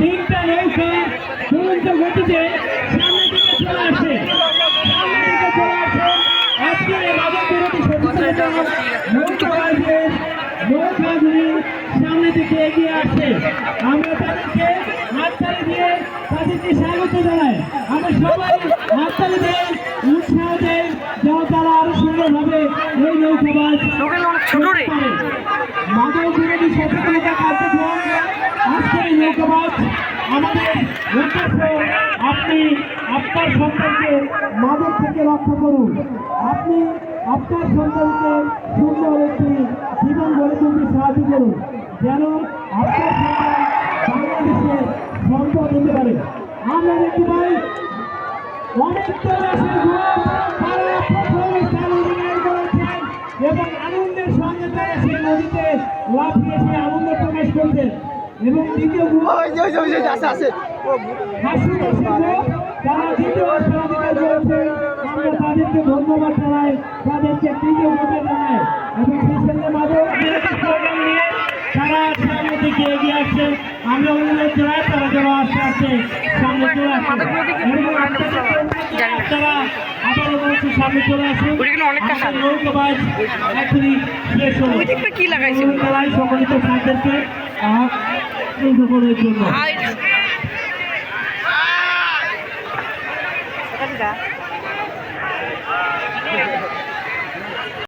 তিনটা নৌকা দুরন্ত গতিতে সামনের দিকে চলে আসে আজকে মাদক বিরোধী সচেতনতা নৌকাগুলি সামনের দিকে এগিয়ে আসছে। আমরা তাদেরকে হাততালি দিয়ে তাদেরকে স্বাগত জানাই। আমরা সবাই হাততালি দিয়ে উৎসাহ দেই যেন তারা আরো সুন্দরভাবে এই নৌকাবাজ মাদক বিরোধী সচেতনতা কার্যক্রম আজকের এই নৌকাবাজ আমাদের উদ্দেশ্য আপনি আপনার সন্তানকে মাদক থেকে রক্ষা করুন। আপনি আপনার সন্তানকে সুন্দর একটি জীবন গড়ে তুলতে সাহায্য করুন যেন আপনার সন্তান বাংলাদেশের সম্পদ হতে পারে। আমরা দেখতে পাই অনেক দেশের তারা প্রথম স্থান অধিকার করেছেন এবং আনন্দের সঙ্গে তারা সেই নদীতে লাফিয়ে সে আনন্দ প্রকাশ করছেন এবং দ্বিতীয় তারা দ্বিতীয় স্থান অধিকার করেছে। আমরা তাদেরকে ধন্যবাদ জানাই, তাদেরকে কৃতজ্ঞতা জানাই এবং সেই সঙ্গে মাদক প্রোগ্রাম নিয়ে তারা সামনের দিকে এগিয়ে আসছে। আমরা অনুরোধ জানাই তারা যেন আস্তে আস্তে সামনে চলে আসে তারা আবারও বলছি সামনে চলে আসুন। নৌকাবাজ এখনই শেষ হলো খেলায় সম্মানিত সাথীদেরকে করার জন্য